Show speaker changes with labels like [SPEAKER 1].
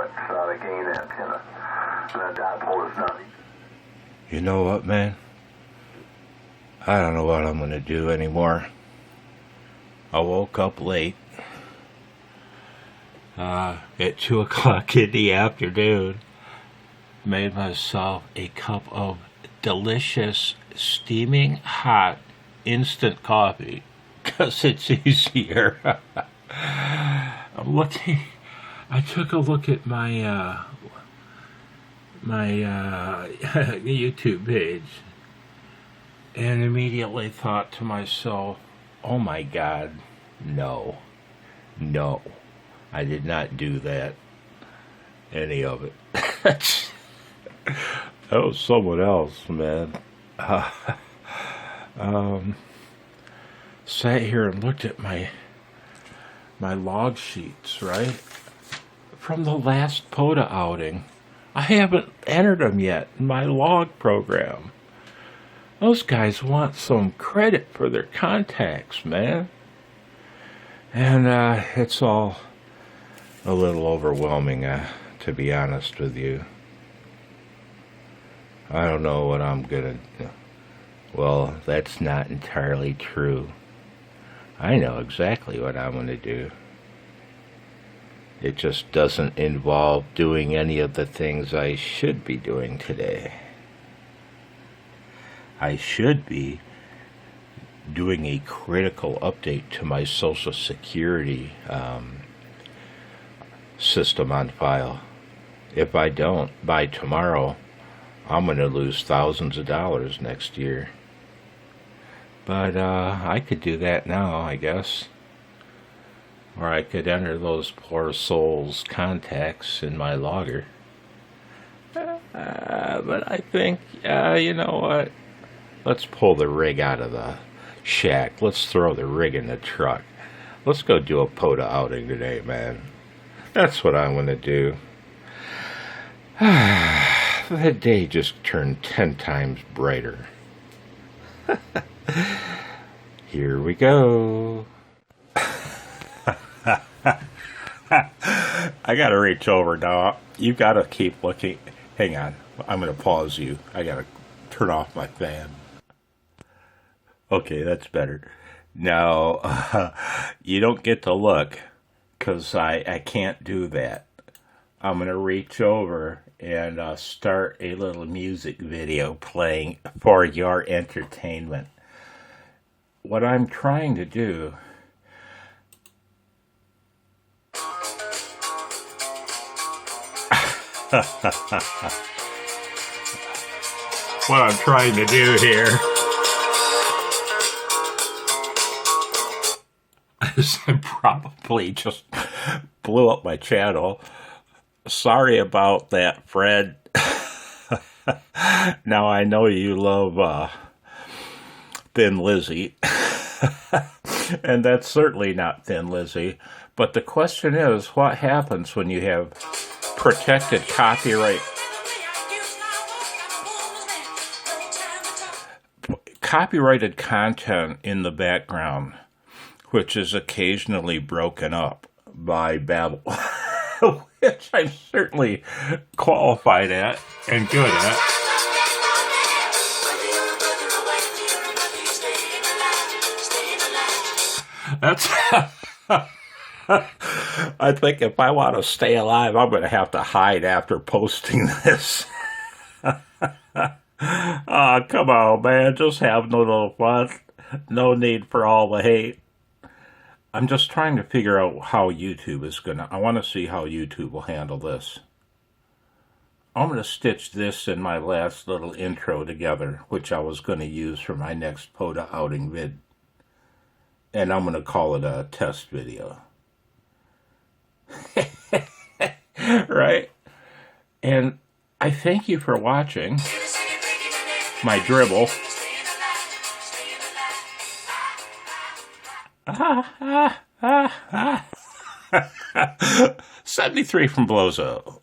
[SPEAKER 1] it's not a gain antenna. That dipole is not.
[SPEAKER 2] You know what, man? I don't know what I'm going to do anymore. I woke up late. At 2 o'clock in the afternoon. Made myself a cup of delicious, steaming hot instant coffee. Because it's easier. I took a look at my YouTube page and immediately thought to myself, oh my God, no, I did not do that, any of it. That was someone else, man. Sat here and looked at my log sheets, right? From the last POTA outing. I haven't entered them yet in my log program. Those guys want some credit for their contacts, man. And it's all a little overwhelming, to be honest with you. I don't know what I'm gonna do. Well, that's not entirely true. I know exactly what I'm going to do. It just doesn't involve doing any of the things I should be doing today. I should be doing a critical update to my Social Security system on file. If I don't, by tomorrow, I'm going to lose thousands of dollars next year. But I could do that now, I guess. Or I could enter those poor souls' contacts in my logger. But I think, you know what? Let's pull the rig out of the shack. Let's throw the rig in the truck. Let's go do a POTA outing today, man. That's what I'm going to do. That day just turned 10 times brighter. Here we go. I gotta reach over now. You gotta keep looking. Hang on. I'm gonna pause you. I gotta turn off my fan. Okay, that's better. Now, you don't get to look because I can't do that. I'm gonna reach over and start a little music video playing for your entertainment. What I'm trying to do what I'm trying to do here is I probably just blew up my channel. Sorry about that, Fred. Now I know you love Thin Lizzy. And that's certainly not Thin Lizzy. But the question is, what happens when you have protected copyrighted content in the background, which is occasionally broken up by Babel, which I'm certainly qualified at and good at. That's I think if I want to stay alive, I'm going to have to hide after posting this. Oh, come on, man. Just have no little fun. No need for all the hate. I'm just trying to figure out how YouTube is going to... I want to see how YouTube will handle this. I'm going to stitch this and my last little intro together, which I was going to use for my next POTA outing vid. And I'm going to call it a test video. Right? And I thank you for watching my dribble. 73 from Blowzo.